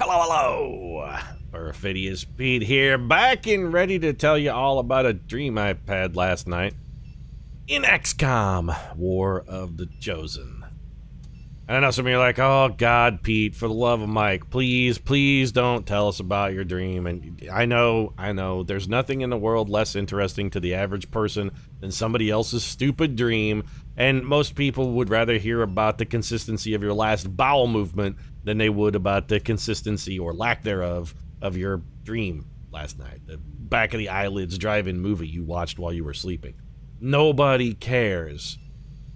Hello, hello! Perfidious Pete here, back and ready to tell you all about a dream I had last night in XCOM, War of the Chosen. And I know some of you are like, oh God, Pete, for the love of Mike, please, please don't tell us about your dream. And I know, there's nothing in the world less interesting to the average person than somebody else's stupid dream, and most people would rather hear about the consistency of your last bowel movement than they would about the consistency, or lack thereof, of your dream last night. The back of the eyelids drive-in movie you watched while you were sleeping. Nobody cares.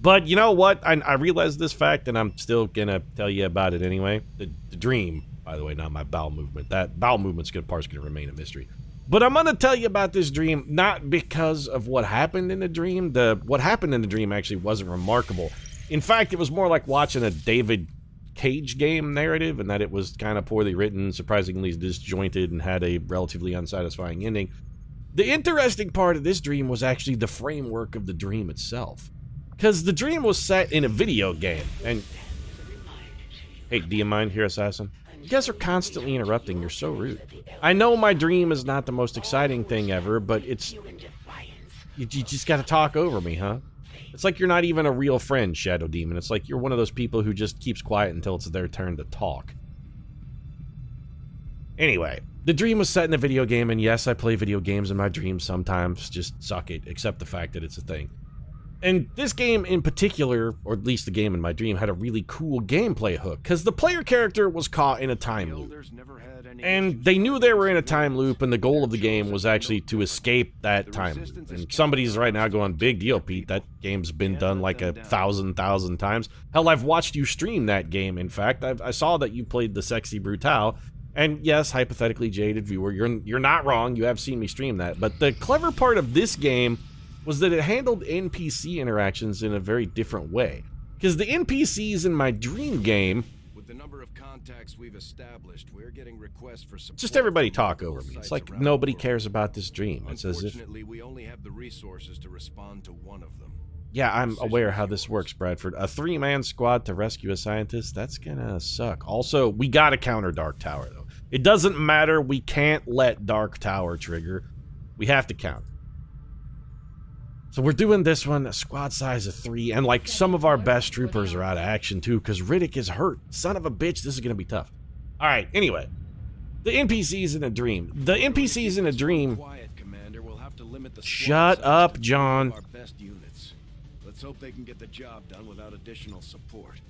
But you know what? I realized this fact, and I'm still gonna tell you about it anyway. The dream, by the way, not my bowel movement. That bowel movement's part's gonna remain a mystery. But I'm gonna tell you about this dream not because of what happened in the dream. What happened in the dream actually wasn't remarkable. In fact, it was more like watching a David Cage game narrative, and that it was kind of poorly written, surprisingly disjointed, and had a relatively unsatisfying ending. The interesting part of this dream was actually the framework of the dream itself. Because the dream was set in a video game, and... Hey, do you mind here, Assassin? You guys are constantly interrupting, you're so rude. I know my dream is not the most exciting thing ever, but it's... You just gotta talk over me, huh? It's like you're not even a real friend, Shadow Demon. It's like you're one of those people who just keeps quiet until it's their turn to talk. Anyway, the dream was set in a video game, and yes, I play video games in my dreams sometimes. Just suck it, accept the fact that it's a thing. And this game in particular, or at least the game in my dream, had a really cool gameplay hook, because the player character was caught in a time loop. And they knew they were in a time loop, and the goal of the game was actually to escape that time loop. And somebody's right now going, big deal, Pete, that game's been done like 1,000 times. Hell, I've watched you stream that game, in fact. I saw that you played the Sexy Brutale. And yes, hypothetically jaded viewer, you're not wrong, you have seen me stream that. But the clever part of this game was that it handled NPC interactions in a very different way. Because the NPCs in my dream game... With the number of contacts we've established, we're getting requests for support. Just everybody talk over me. It's like nobody cares about this dream. It's as if... Unfortunately, we only have the resources to respond to one of them. Yeah, I'm aware how this works, Bradford. A 3-man squad to rescue a scientist? That's gonna suck. Also, we gotta counter Dark Tower, though. It doesn't matter. We can't let Dark Tower trigger. We have to counter. So we're doing this one, a squad size of 3, and like some of our best troopers are out of action too, because Riddick is hurt. Son of a bitch, this is gonna be tough. Alright, anyway. The NPCs in a dream. The NPCs in a dream... Shut up, John. Let's hope they can get the job done without additional support.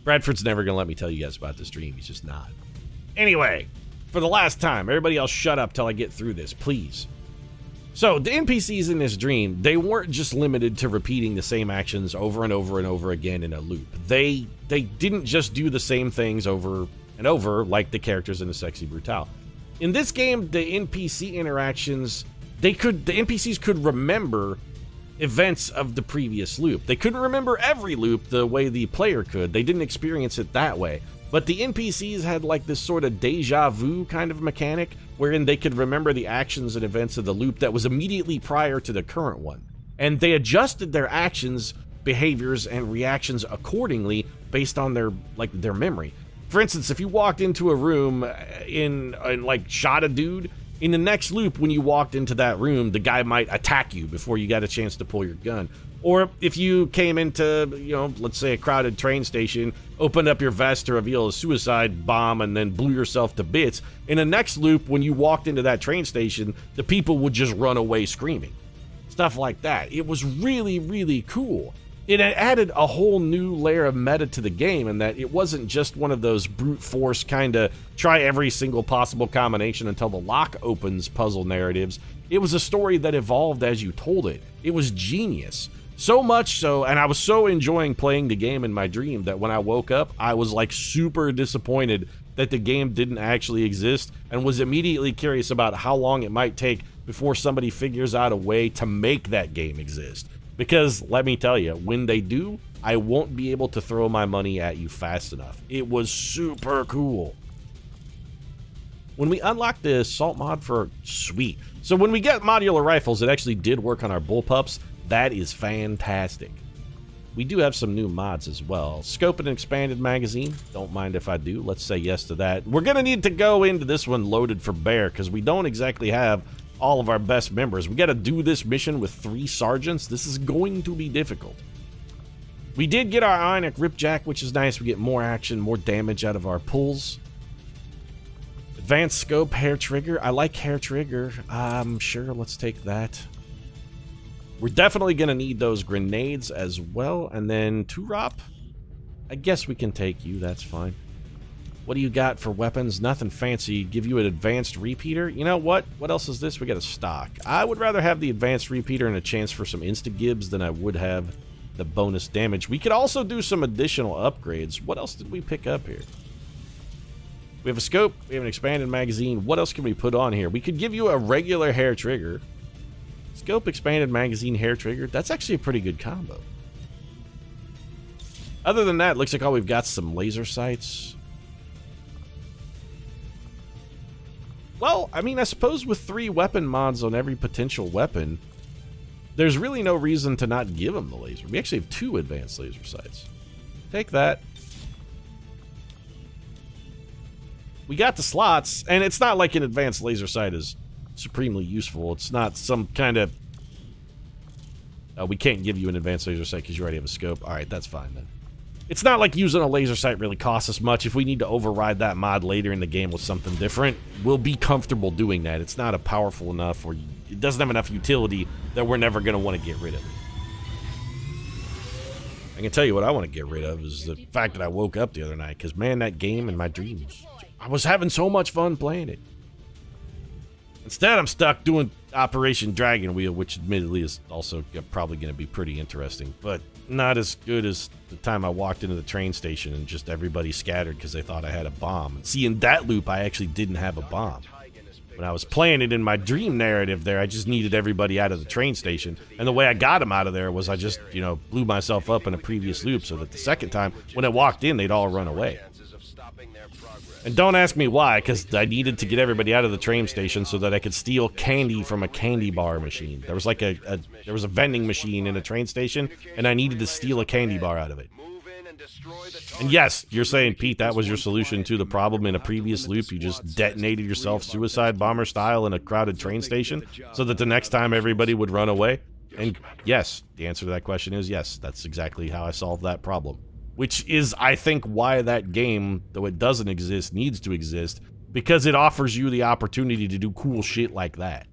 Bradford's never gonna let me tell you guys about this dream, he's just not. Anyway, for the last time, everybody else shut up till I get through this, please. So, the NPCs in this dream, they weren't just limited to repeating the same actions over and over and over again in a loop. They didn't just do the same things over and over like the characters in the Sexy Brutale. In this game, the NPC interactions, the NPCs could remember events of the previous loop. They couldn't remember every loop the way the player could. They didn't experience it that way. But the NPCs had like this sort of deja vu kind of mechanic wherein they could remember the actions and events of the loop that was immediately prior to the current one. And they adjusted their actions, behaviors, and reactions accordingly based on their memory. For instance, if you walked into a room and like shot a dude, in the next loop when you walked into that room, the guy might attack you before you got a chance to pull your gun. Or if you came into, you know, let's say a crowded train station, opened up your vest to reveal a suicide bomb, and then blew yourself to bits, in the next loop, when you walked into that train station, the people would just run away screaming. Stuff like that. It was really, really cool. It added a whole new layer of meta to the game, in that it wasn't just one of those brute force kind of try every single possible combination until the lock opens puzzle narratives. It was a story that evolved as you told it. It was genius. So much so, and I was so enjoying playing the game in my dream that when I woke up, I was like super disappointed that the game didn't actually exist, and was immediately curious about how long it might take before somebody figures out a way to make that game exist. Because, let me tell you, when they do, I won't be able to throw my money at you fast enough. It was super cool. When we unlocked the assault mod for... Sweet. So when we get modular rifles, it actually did work on our bullpups. That is fantastic. we do have some new mods as well. Scope and expanded magazine. Don't mind if I do. Let's say yes to that. We're going to need to go into this one loaded for bear because we don't exactly have all of our best members. We got to do this mission with 3 sergeants. This is going to be difficult. We did get our Ionic Ripjack, which is nice. We get more action, more damage out of our pulls. Advanced scope, hair trigger. I like hair trigger. Sure, let's take that. We're definitely going to need those grenades as well. And then Turop. I guess we can take you. That's fine. What do you got for weapons? Nothing fancy. Give you an advanced repeater. You know what? What else is this? We got a stock. I would rather have the advanced repeater and a chance for some insta-gibs than I would have the bonus damage. We could also do some additional upgrades. What else did we pick up here? We have a scope. We have an expanded magazine. What else can we put on here? We could give you a regular hair trigger. Scope, expanded magazine, hair trigger. That's actually a pretty good combo. Other than that, looks like all we've got some laser sights. Well, I mean, I suppose with 3 weapon mods on every potential weapon, there's really no reason to not give them the laser. We actually have 2 advanced laser sights. Take that. We got the slots, and it's not like an advanced laser sight is supremely useful. It's not some kind of... we can't give you an advanced laser sight because you already have a scope. Alright, that's fine then. It's not like using a laser sight really costs us much. If we need to override that mod later in the game with something different, we'll be comfortable doing that. It's not a powerful enough, or it doesn't have enough utility that we're never going to want to get rid of it. I can tell you what I want to get rid of is the fact that I woke up the other night, because man, that game in my dreams, I was having so much fun playing it. Instead, I'm stuck doing Operation Dragon Wheel, which admittedly is also probably going to be pretty interesting, but not as good as the time I walked into the train station and just everybody scattered because they thought I had a bomb. And see, in that loop, I actually didn't have a bomb. When I was playing it in my dream narrative there, I just needed everybody out of the train station. And the way I got them out of there was I just, you know, blew myself up in a previous loop so that the second time, when I walked in, they'd all run away. And don't ask me why, because I needed to get everybody out of the train station so that I could steal candy from a candy bar machine. There was like there was a vending machine in a train station, and I needed to steal a candy bar out of it. And yes, you're saying, Pete, that was your solution to the problem in a previous loop. You just detonated yourself suicide bomber style in a crowded train station so that the next time everybody would run away? And yes, the answer to that question is yes. That's exactly how I solved that problem. Which is, I think, why that game, though it doesn't exist, needs to exist. Because it offers you the opportunity to do cool shit like that.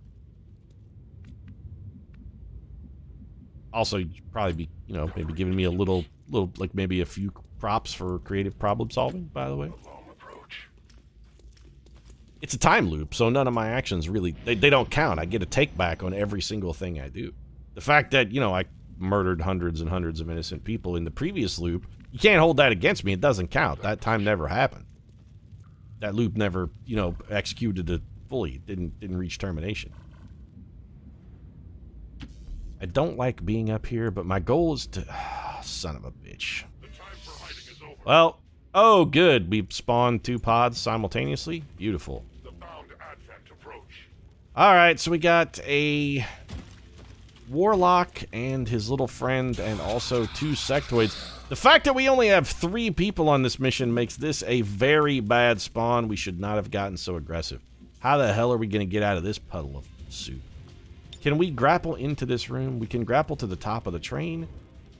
Also, you'd probably be, you know, maybe giving me a little, like maybe a few props for creative problem solving, by the way. It's a time loop, so none of my actions really, they don't count. I get a take back on every single thing I do. The fact that, you know, I murdered hundreds and hundreds of innocent people in the previous loop, you can't hold that against me. It doesn't count. That time never happened. That loop never, you know, executed it fully. It didn't reach termination. I don't like being up here, but my goal is to... son of a bitch. Well, oh, good. We've spawned 2 pods simultaneously. Beautiful. Alright, so we got a warlock and his little friend and also 2 sectoids. The fact that we only have 3 people on this mission makes this a very bad spawn. We should not have gotten so aggressive. How the hell are we going to get out of this puddle of soup? Can we grapple into this room? We can grapple to the top of the train.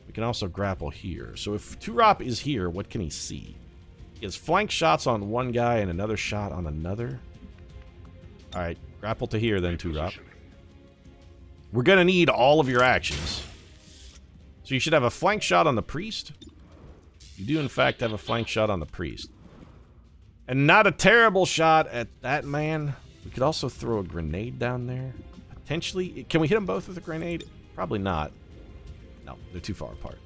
We can also grapple here. So if Turop is here, what can he see? He has flank shots on one guy and another shot on another. Alright, grapple to here then, Turop. We're going to need all of your actions. So you should have a flank shot on the priest. You do, in fact, have a flank shot on the priest. And not a terrible shot at that man. We could also throw a grenade down there. Potentially. Can we hit them both with a grenade? Probably not. No, they're too far apart.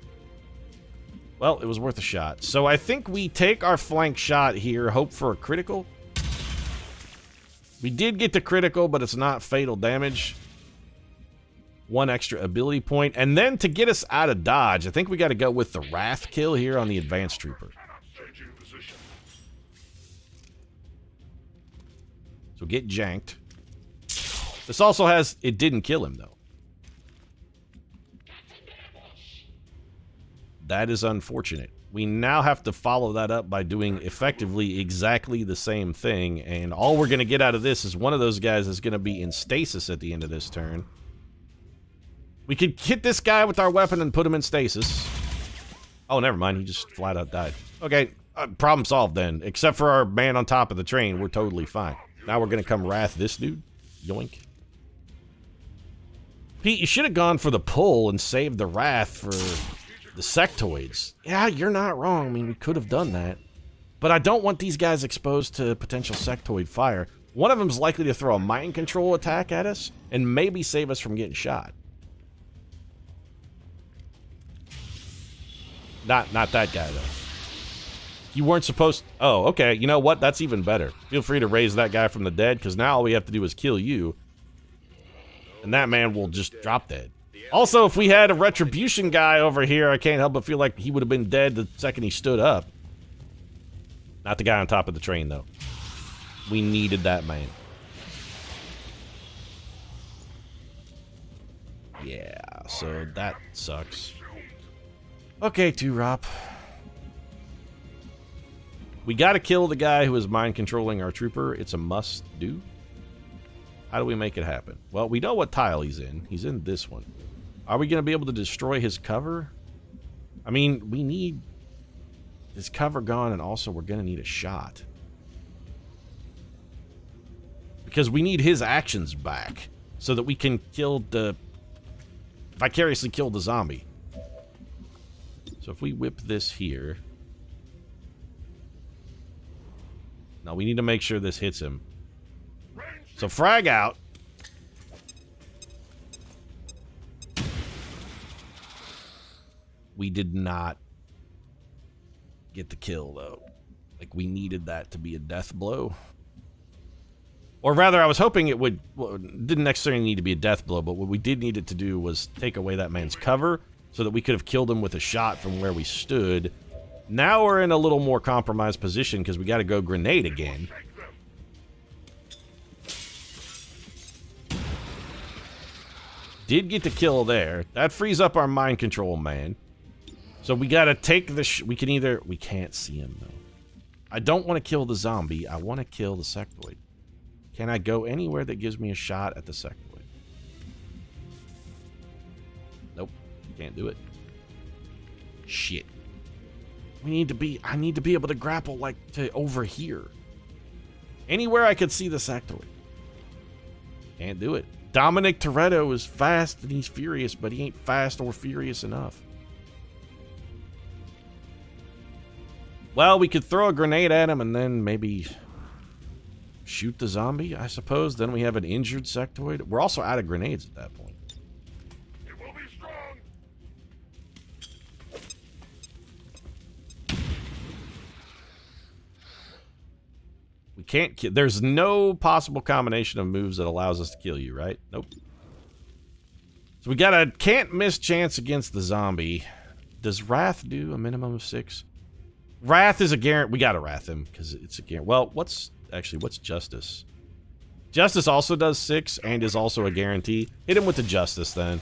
Well, it was worth a shot. So I think we take our flank shot here, hope for a critical. We did get the critical, but it's not fatal damage. 1 extra ability point. And then to get us out of dodge, I think we got to go with the Wrath kill here on the Advanced Trooper. So get janked. This also has, it didn't kill him though. That is unfortunate. We now have to follow that up by doing effectively exactly the same thing, and all we're going to get out of this is one of those guys is going to be in stasis at the end of this turn. We could hit this guy with our weapon and put him in stasis. Oh, never mind. He just flat out died. Okay, problem solved then. Except for our man on top of the train, we're totally fine. Now we're going to come wrath this dude. Yoink. Pete, you should have gone for the pull and saved the wrath for the sectoids. Yeah, you're not wrong. I mean, we could have done that. But I don't want these guys exposed to potential sectoid fire. One of them's likely to throw a mind control attack at us and maybe save us from getting shot. Not that guy, though. You weren't supposed to... Oh, okay. You know what? That's even better. Feel free to raise that guy from the dead, because now all we have to do is kill you. And that man will just drop dead. Also, if we had a retribution guy over here, I can't help but feel like he would have been dead the second he stood up. Not the guy on top of the train, though. We needed that man. Yeah, so that sucks. Okay, Turop. We gotta kill the guy who is mind controlling our trooper. It's a must do. How do we make it happen? Well, we know what tile he's in. He's in this one. Are we gonna be able to destroy his cover? I mean, we need his cover gone, and also we're gonna need a shot. Because we need his actions back so that we can kill the... vicariously kill the zombie. So if we whip this here... Now we need to make sure this hits him. So frag out. We did not get the kill, though. Like, we needed that to be a death blow. Or rather, I was hoping it would... Well, it didn't necessarily need to be a death blow, but what we did need it to do was take away that man's cover so that we could have killed him with a shot from where we stood. Now we're in a little more compromised position because we got to go grenade again. Did get the kill there. That frees up our mind control man. So we got to take the... we can either... We can't see him, though. I don't want to kill the zombie. I want to kill the sectoid. Can I go anywhere that gives me a shot at the sectoid? Nope. Can't do it. Shit. We need to be... I need to be able to grapple, like, to over here. Anywhere I could see the sectoid. Can't do it. Dominic Toretto is fast and he's furious, but he ain't fast or furious enough. Well, we could throw a grenade at him and then maybe shoot the zombie, I suppose. Then we have an injured sectoid. We're also out of grenades at that point. It will be strong. We can't kill. There's no possible combination of moves that allows us to kill you, right? Nope. So we got a can't miss chance against the zombie. Does Wrath do a minimum of 6? Wrath is a guarantee. We gotta Wrath him because it's a guarantee. Well, what's Justice? Justice also does 6 and is also a guarantee. Hit him with the Justice then.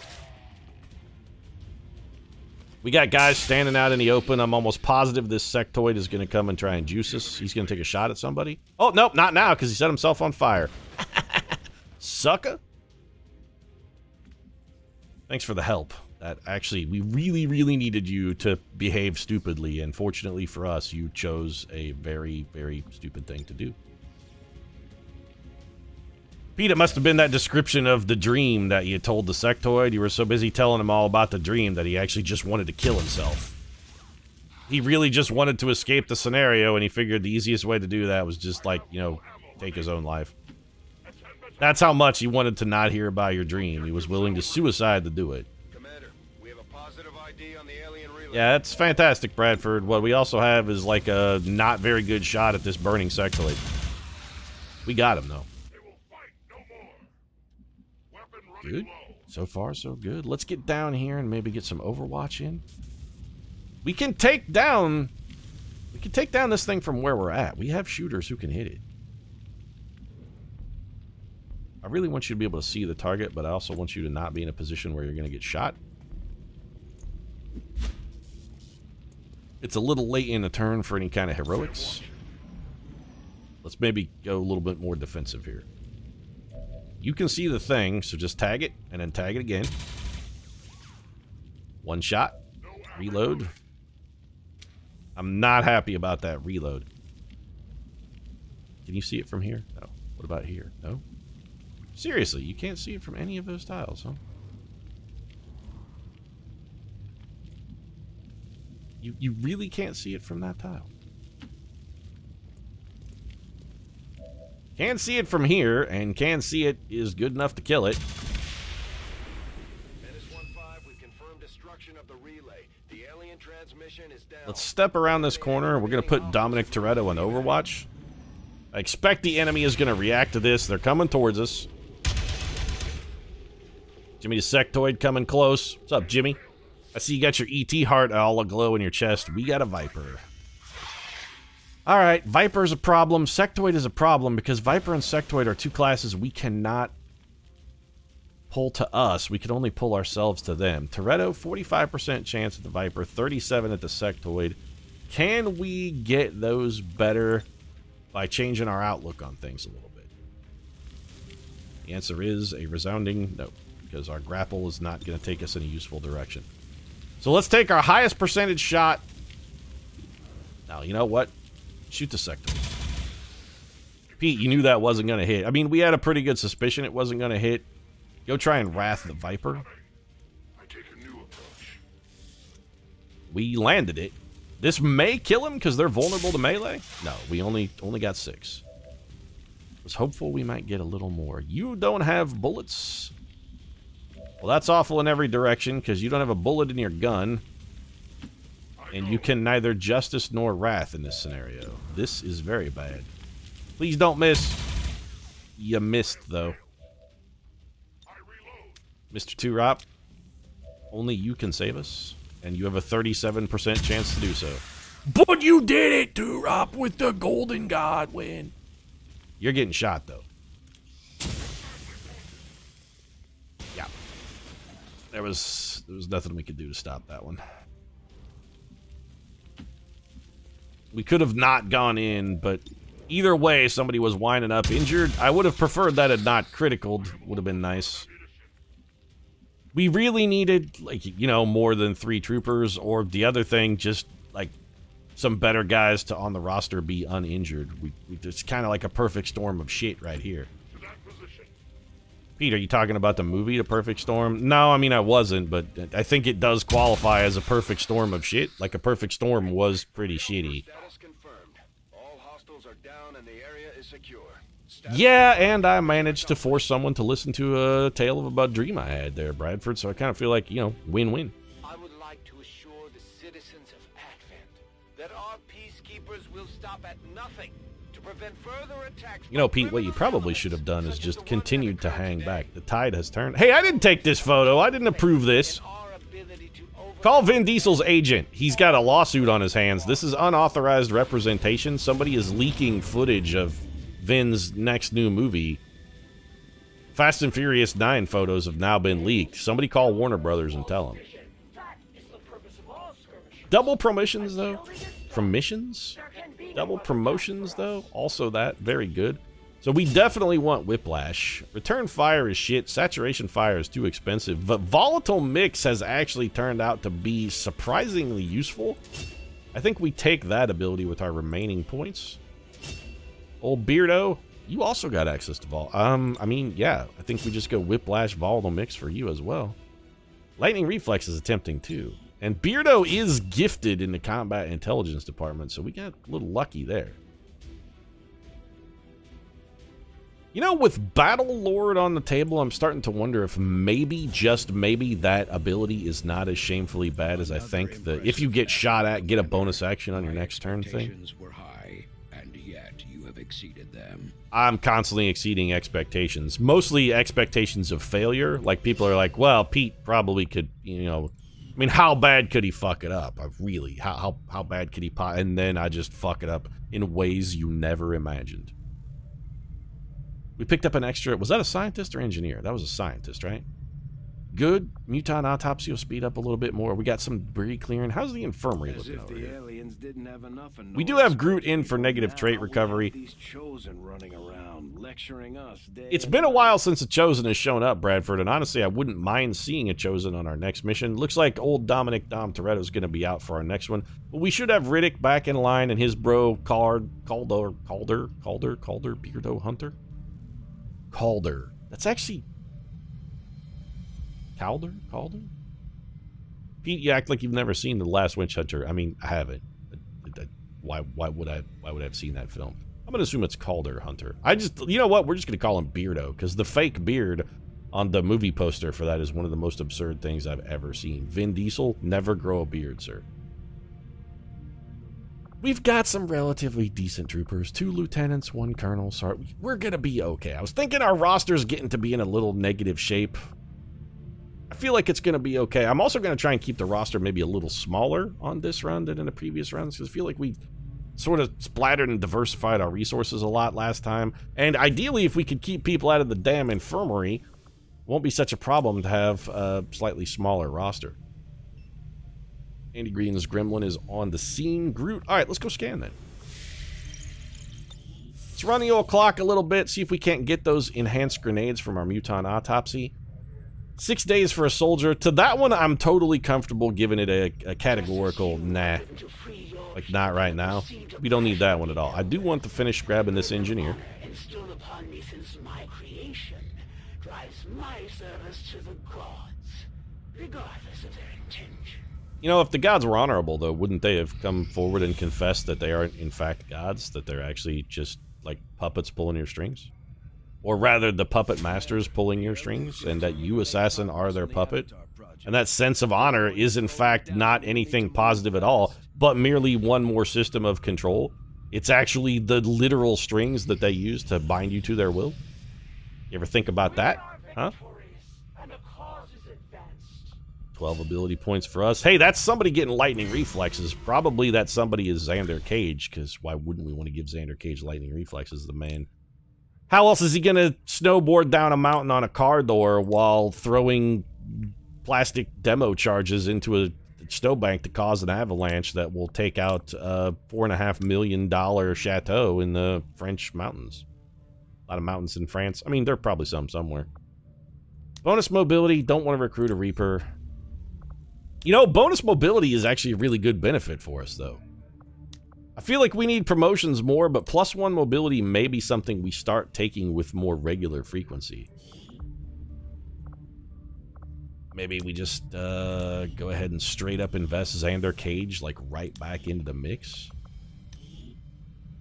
We got guys standing out in the open. I'm almost positive this sectoid is going to come and try and juice us. He's going to take a shot at somebody. Oh, nope, not now, because he set himself on fire. Sucker. Thanks for the help. That actually, we really, really needed you to behave stupidly, and fortunately for us, you chose a very, very stupid thing to do. Pete, it must have been that description of the dream that you told the sectoid. You were so busy telling him all about the dream that he actually just wanted to kill himself. He really just wanted to escape the scenario, and he figured the easiest way to do that was just, like, you know, take his own life. That's how much he wanted to not hear about your dream. He was willing to suicide to do it. Commander, we have a positive ID on the alien relay. Yeah, that's fantastic, Bradford. What we also have is, like, a not very good shot at this burning sectoid. We got him, though. Good. So far, so good. Let's get down here and maybe get some Overwatch in. We can take down this thing from where we're at. We have shooters who can hit it. I really want you to be able to see the target, but I also want you to not be in a position where you're going to get shot. It's a little late in the turn for any kind of heroics. Let's maybe go a little bit more defensive here. You can see the thing, so just tag it, and then tag it again. One shot. Reload. I'm not happy about that reload. Can you see it from here? No. What about here? No? Seriously, you can't see it from any of those tiles, huh? You really can't see it from that tile. Can't see it from here, and can see it is good enough to kill it. We've confirmed destruction of the relay. The alien transmission is down. Let's step around this corner. We're going to put Dominic Toretto in Overwatch. I expect the enemy is going to react to this. They're coming towards us. Jimmy the Sectoid coming close. What's up, Jimmy? I see you got your ET heart all aglow in your chest. We got a Viper. Alright, Viper's a problem. Sectoid is a problem because Viper and Sectoid are two classes we cannot pull to us. We can only pull ourselves to them. Toretto, 45% chance at the Viper, 37% at the Sectoid. Can we get those better by changing our outlook on things a little bit? The answer is a resounding no, because our grapple is not going to take us in a useful direction. So let's take our highest percentage shot. Now, you know what? Shoot the Sectoid. Pete, you knew that wasn't going to hit. I mean, we had a pretty good suspicion it wasn't going to hit. Go try and wrath the Viper. I take a new approach. We landed it. This may kill him because they're vulnerable to melee. No, we only got 6. Was hopeful we might get a little more. You don't have bullets. Well, that's awful in every direction because you don't have a bullet in your gun. And you can neither justice nor wrath in this scenario. This is very bad. Please don't miss. You missed, though. Mr. Turop, only you can save us. And you have a 37% chance to do so. But you did it, Turop, with the Golden God win. You're getting shot, though. Yeah. There was nothing we could do to stop that one. We could have not gone in, but either way, somebody was winding up injured. I would have preferred that had not criticaled. Would have been nice. We really needed, like, you know, more than 3 troopers, or the other thing, just, like, some better guys to, on the roster, be uninjured. It's kind of like a perfect storm of shit right here. Pete, are you talking about the movie, The Perfect Storm? No, I mean, I wasn't, but I think it does qualify as a perfect storm of shit. Like, A Perfect Storm was pretty shitty. Status confirmed. All hostiles are down and the area is secure. Yeah, and I managed to force someone to listen to a tale of a bad dream I had there, Bradford, so I kind of feel like, you know, win-win. I would like to assure the citizens of Advent that our peacekeepers will stop at nothing to prevent further attacks. You know, Pete, what you probably should have done is just continued to hang back. The tide has turned. Hey, I didn't take this photo. I didn't approve this. Call Vin Diesel's agent. He's got a lawsuit on his hands. This is unauthorized representation. Somebody is leaking footage of Vin's next new movie. Fast and Furious 9 photos have now been leaked. Somebody call Warner Brothers and tell them. Double promotions, though? From missions? Double promotions, though? Also that. Very good. So we definitely want Whiplash. Return fire is shit. Saturation fire is too expensive. But Volatile Mix has actually turned out to be surprisingly useful. I think we take that ability with our remaining points. Old Beardo, you also got access to Vol. I mean, yeah, I think we just go Whiplash, Volatile Mix for you as well. Lightning Reflex is tempting too. And Beardo is gifted in the Combat Intelligence Department, so we got a little lucky there. You know, with Battle Lord on the table, I'm starting to wonder if maybe, just maybe, that ability is not as shamefully bad as I think. The if you get shot at, get a bonus action on your next turn thing. Exceeded them. I'm constantly exceeding expectations. Mostly expectations of failure. Like, people are like, well, Pete probably could, you know, I mean, how bad could he fuck it up? Really, how bad could he and then I just fuck it up in ways you never imagined. We picked up an extra, was that a scientist or engineer? That was a scientist, right? good. Mutant autopsy will speed up a little bit more. We got some debris clearing. How's the infirmary looking over here? We do have Groot in for negative trait recovery. It's been a while since a Chosen has shown up, Bradford, and honestly, I wouldn't mind seeing a Chosen on our next mission. Looks like old Dominic Toretto is going to be out for our next one. But we should have Riddick back in line and his bro, Calder, Beardo Hunter? Calder. That's actually... Calder? Pete, you act like you've never seen The Last Witch Hunter. I mean, I haven't. Why would I have seen that film? I'm gonna assume it's Calder Hunter. You know what? We're just gonna call him Beardo, because the fake beard on the movie poster for that is one of the most absurd things I've ever seen. Vin Diesel, never grow a beard, sir. We've got some relatively decent troopers. 2 lieutenants, 1 colonel. Sorry, we're gonna be okay. I was thinking our roster's getting to be in a little negative shape. I feel like it's going to be okay. I'm also going to try and keep the roster maybe a little smaller on this run than in the previous runs, because I feel like we sort of splattered and diversified our resources a lot last time. And ideally, if we could keep people out of the damn infirmary, it won't be such a problem to have a slightly smaller roster. Andy Green's Gremlin is on the scene. Groot. All right, let's go scan then. Let's run the old clock a little bit, see if we can't get those enhanced grenades from our mutant autopsy. 6 days for a soldier. To that one, I'm totally comfortable giving it a categorical nah. Like, not right now. We don't need that one at all. I do want to finish grabbing this engineer. Instilled upon me since my creation drives my service to the gods, regardless of their intention. You know, if the gods were honorable, though, wouldn't they have come forward and confessed that they aren't, in fact, gods? That they're actually just, like, puppets pulling your strings? Or rather, the puppet masters pulling your strings, and that you, assassin, are their puppet. And that sense of honor is, in fact, not anything positive at all, but merely one more system of control. It's actually the literal strings that they use to bind you to their will. You ever think about that? Huh? 12 ability points for us. Hey, that's somebody getting lightning reflexes. Probably that somebody is Xander Cage, because why wouldn't we want to give Xander Cage lightning reflexes, the man? How else is he going to snowboard down a mountain on a car door while throwing plastic demo charges into a snowbank to cause an avalanche that will take out a $4.5 million chateau in the French mountains? A lot of mountains in France. I mean, there are probably some somewhere. Bonus mobility. Don't want to recruit a Reaper. You know, bonus mobility is actually a really good benefit for us, though. I feel like we need promotions more, but +1 mobility may be something we start taking with more regular frequency. Maybe we just go ahead and straight up invest Xander Cage, like, right back into the mix.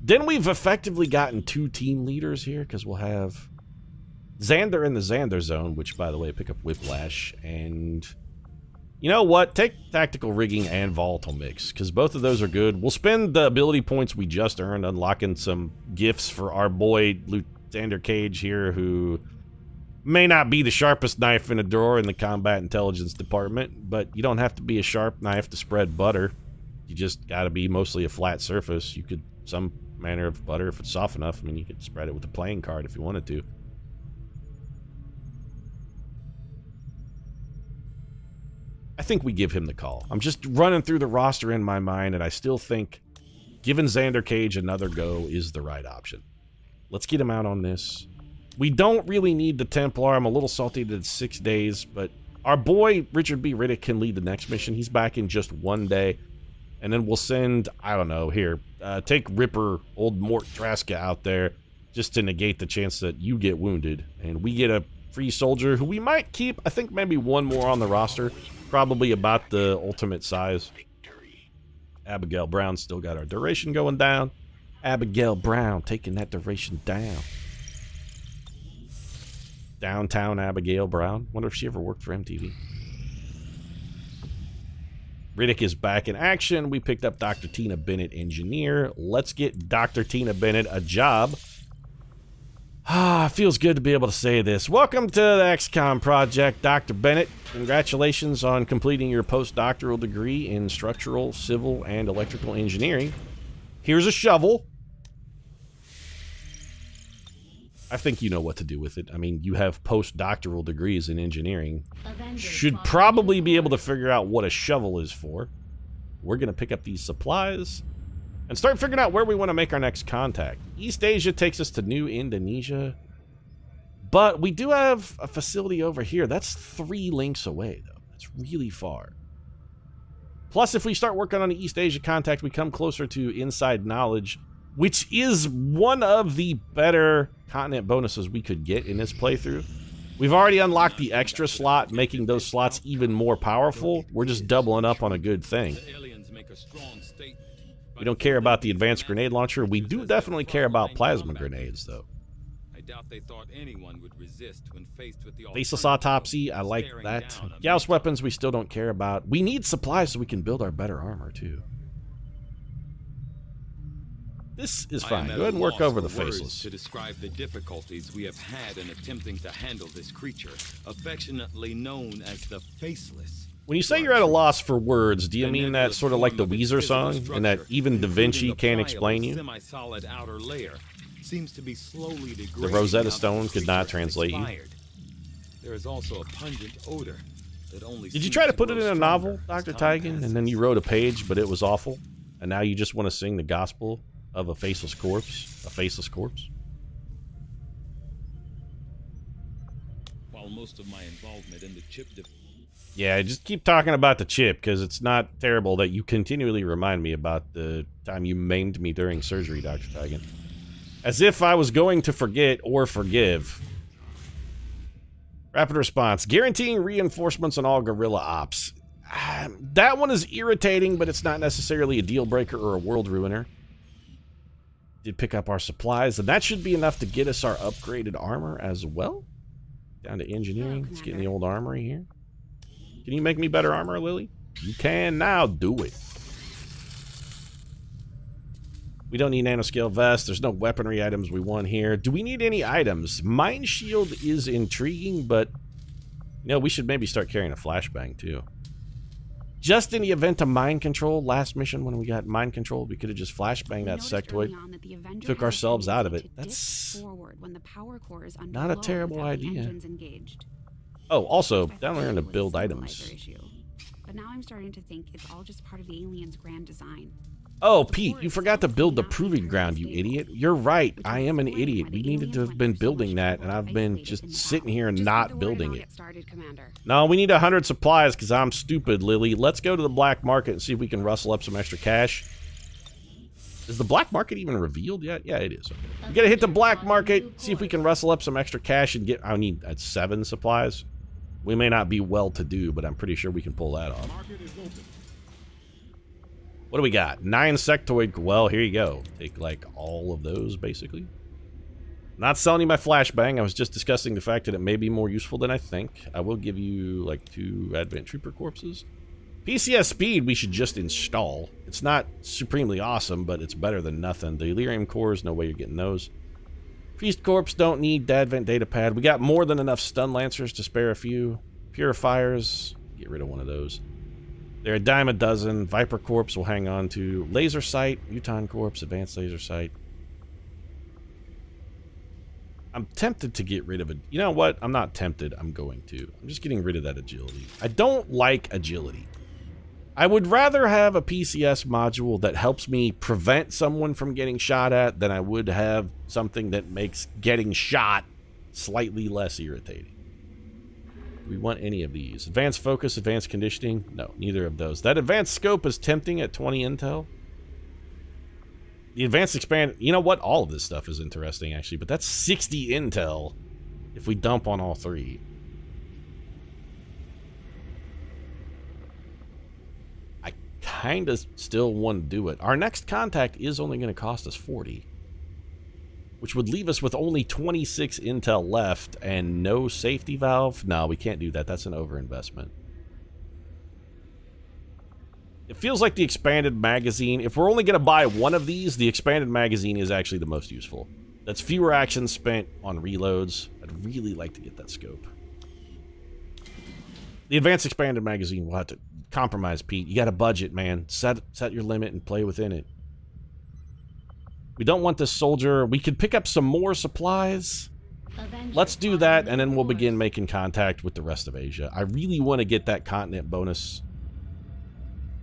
Then we've effectively gotten 2 team leaders here, because we'll have Xander in the Xander zone, which, by the way, pick up Whiplash, and... You know what? Take Tactical Rigging and Volatile Mix, because both of those are good. We'll spend the ability points we just earned unlocking some gifts for our boy, Xander Cage here, who may not be the sharpest knife in a drawer in the Combat Intelligence Department, but you don't have to be a sharp knife to spread butter. You just gotta be mostly a flat surface. You could, some manner of butter, if it's soft enough, I mean, you could spread it with a playing card if you wanted to. I think we give him the call. I'm just running through the roster in my mind, and I still think giving Xander Cage another go is the right option. Let's get him out on this. We don't really need the Templar. I'm a little salty that it's 6 days, but our boy Richard B. Riddick can lead the next mission. He's back in just 1 day. And then we'll send, I don't know, here, take Ripper, old Mort Traska out there just to negate the chance that you get wounded. And we get a free soldier who we might keep. I think maybe 1 more on the roster. Probably about the ultimate size. Abigail Brown still got our duration going down. Abigail Brown taking that duration down. Downtown Abigail Brown. Wonder if she ever worked for MTV. Riddick is back in action. We picked up Dr. Tina Bennett, engineer. Let's get Dr. Tina Bennett a job. Feels good to be able to say this. Welcome to the XCOM project, Dr. Bennett. Congratulations on completing your postdoctoral degree in structural, civil, and electrical engineering. Here's a shovel. I think you know what to do with it. I mean, you have postdoctoral degrees in engineering. Should probably be able to figure out what a shovel is for. We're going to pick up these supplies and start figuring out where we want to make our next contact. East Asia takes us to New Indonesia. But we do have a facility over here. That's 3 links away, though. That's really far. Plus, if we start working on the East Asia contact, we come closer to inside knowledge, which is one of the better continent bonuses we could get in this playthrough. We've already unlocked the extra slot, making those slots even more powerful. We're just doubling up on a good thing. We don't care about the advanced grenade launcher. We do definitely care about plasma grenades, though. Doubt they thought anyone would resist when faced with the Faceless autopsy, I like that. Gauss weapons we still don't care about. We need supplies so we can build our better armor, too. This is fine. Go ahead and work over the faceless. To describe the difficulties we have had in attempting to handle this creature, affectionately known as the Faceless. When you say you're at a loss for words, do you mean that sort of like the Weezer song, and that even Da Vinci can't explain you? Semi-solid outer layer seems to be slowly degrading. The Rosetta Stone could not translate you. There is also a pungent odor that only. Did you try to put it in a novel, Dr. Tigan, and then you wrote a page, but it was awful, and now you just want to sing the gospel of a faceless corpse? A faceless corpse? While most of my involvement in the chip. Yeah, just keep talking about the chip, because it's not terrible that you continually remind me about the time you maimed me during surgery, Dr. Tigan. As if I was going to forget or forgive. Rapid response. Guaranteeing reinforcements on all guerrilla ops. That one is irritating, but it's not necessarily a deal breaker or a world ruiner. Did pick up our supplies, and that should be enough to get us our upgraded armor as well. Down to engineering. Let's get in the old armory here. Can you make me better armor, Lily? You can now. Do it. We don't need nanoscale vests. There's no weaponry items we want here. Do we need any items? Mind shield is intriguing, but you know, we should maybe start carrying a flashbang too. Just in the event of mind control, last mission when we got mind control, we could have just flashbanged that sectoid, took ourselves out of it. That's not a terrible idea. Oh, also, down there in the build items. But now I'm starting to think it's all just part of the alien's grand design. Oh, Pete, you forgot to build the proving ground, you idiot. You're right. I am an idiot. We needed to have been building that, and I've been just sitting here and not building it. No, we need 100 supplies because I'm stupid, Lily. Let's go to the black market and see if we can rustle up some extra cash. Is the black market even revealed yet? Yeah, it is. Okay. We gotta hit the black market, see if we can rustle up some extra cash and get... I need 7 supplies. We may not be well-to-do, but I'm pretty sure we can pull that off. What do we got? 9 sectoid. Well, here you go. Take, like, all of those, basically. Not selling you my flashbang. I was just discussing the fact that it may be more useful than I think. I will give you, like, 2 Advent Trooper corpses. PCS speed we should just install. It's not supremely awesome, but it's better than nothing. The Delirium cores, no way you're getting those. Feast corpse, don't need Advent data pad. We got more than enough stun lancers to spare a few. Purifiers, get rid of one of those. They're a dime a dozen. Viper Corpse will hang on to. Laser Sight, Muton Corpse, Advanced Laser Sight. I'm tempted to get rid of it. You know what? I'm not tempted. I'm going to. I'm just getting rid of that agility. I don't like agility. I would rather have a PCS module that helps me prevent someone from getting shot at than I would have something that makes getting shot slightly less irritating. Do we want any of these? Advanced focus, advanced conditioning? No, neither of those. That advanced scope is tempting at 20 intel. The advanced expand... You know what? All of this stuff is interesting, actually. But that's 60 intel if we dump on all 3. I kind of still want to do it. Our next contact is only going to cost us 40. Which would leave us with only 26 intel left and no safety valve. No, we can't do that. That's an overinvestment. It feels like the expanded magazine. If we're only going to buy one of these, the expanded magazine is actually the most useful. That's fewer actions spent on reloads. I'd really like to get that scope. The advanced expanded magazine will have to compromise, Pete. You got a budget, man. Set your limit and play within it. We don't want this soldier. We could pick up some more supplies. Let's do that, and then we'll begin making contact with the rest of Asia. I really want to get that continent bonus.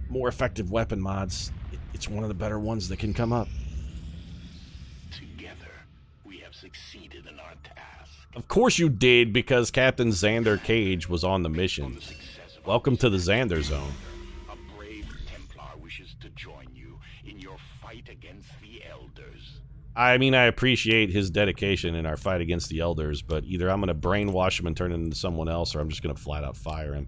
More effective weapon mods. It's one of the better ones that can come up. Together, we have succeeded in our task. Of course you did, because Captain Xander Cage was on the mission. Welcome to the Xander Zone. A brave Templar wishes to join you in your fight against the Elders. I mean, I appreciate his dedication in our fight against the Elders, but either I'm going to brainwash him and turn him into someone else, or I'm just going to flat out fire him.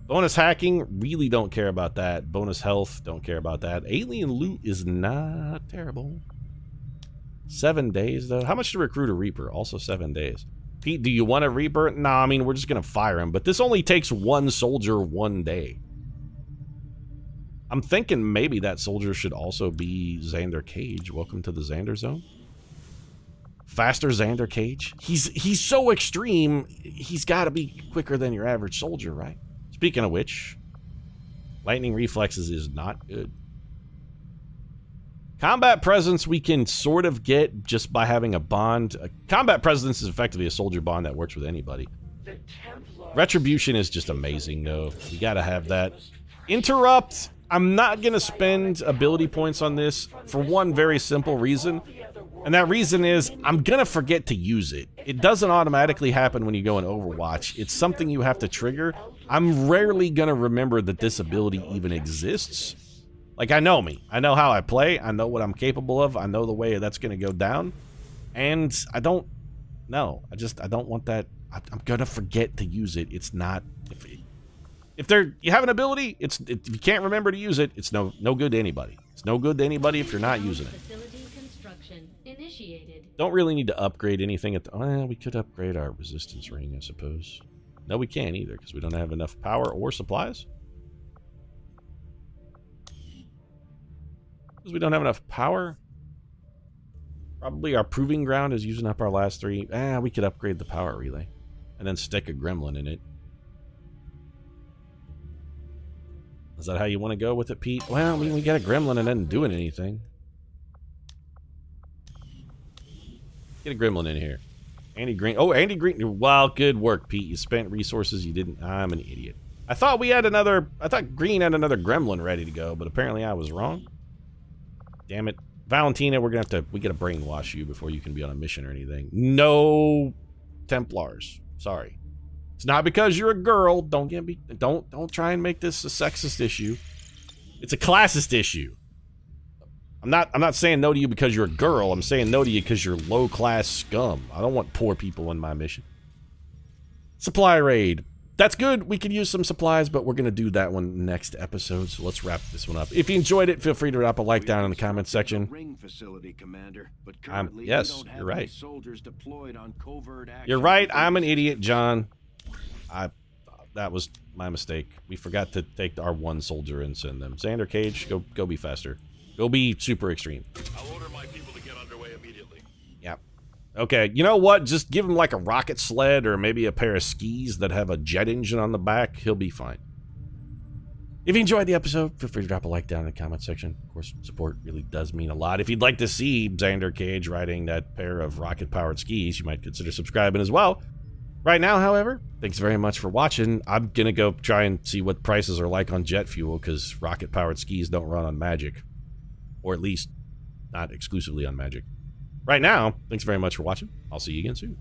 Bonus hacking, really don't care about that. Bonus health, don't care about that. Alien loot is not terrible. 7 days, though. How much to recruit a Reaper? Also 7 days. Pete, do you want a Reaper? Nah, I mean, we're just going to fire him. But this only takes one soldier 1 day. I'm thinking maybe that soldier should also be Xander Cage. Welcome to the Xander Zone. Faster Xander Cage. He's so extreme, he's got to be quicker than your average soldier, right? Speaking of which, lightning reflexes is not good. Combat presence we can sort of get just by having a bond. Combat presence is effectively a soldier bond that works with anybody. Retribution is just amazing, though. You gotta have that. Interrupt. I'm not gonna spend ability points on this for one very simple reason. And that reason is, I'm gonna forget to use it. It doesn't automatically happen when you go in Overwatch. It's something you have to trigger. I'm rarely gonna remember that this ability even exists. Like, I know me. I know how I play. I know what I'm capable of. I know the way that's gonna go down. And I don't know. I don't want that. I'm gonna forget to use it. It's not... If you have an ability, if you can't remember to use it, it's no good to anybody. It's no good to anybody if you're not using it. Don't really need to upgrade anything at the... Well, we could upgrade our resistance ring, I suppose. No, we can't either, because we don't have enough power or supplies. Because we don't have enough power. Probably our proving ground is using up our last 3. We could upgrade the power relay. And then stick a gremlin in it. Is that how you want to go with it, Pete? Well, I mean, we got a gremlin and isn't doing anything. Get a gremlin in here. Andy Green. Oh, Andy Green. Wow, good work, Pete. You spent resources you didn't. I'm an idiot. I thought Green had another gremlin ready to go, but apparently I was wrong. Damn it. Valentina, we gotta brainwash you before you can be on a mission or anything. No Templars. Sorry. It's not because you're a girl. Don't try and make this a sexist issue. It's a classist issue. I'm not saying no to you because you're a girl. I'm saying no to you because you're low-class scum. I don't want poor people in my mission. Supply raid. That's good. We could use some supplies, but we're going to do that one next episode, so let's wrap this one up. If you enjoyed it, feel free to drop a like down in the comments section. Yes, you're right. You're right. I'm an idiot, John. That was my mistake. We forgot to take our 1 soldier and send them. Xander Cage, go be faster. Go be super extreme. I'll order my people to get underway immediately. Yeah. Okay, you know what? Just give him like a rocket sled or maybe a pair of skis that have a jet engine on the back. He'll be fine. If you enjoyed the episode, feel free to drop a like down in the comment section. Of course, support really does mean a lot. If you'd like to see Xander Cage riding that pair of rocket-powered skis, you might consider subscribing as well. Right now, however, thanks very much for watching. I'm gonna go try and see what prices are like on jet fuel, because rocket-powered skis don't run on magic. Or at least, not exclusively on magic. Right now, thanks very much for watching. I'll see you again soon.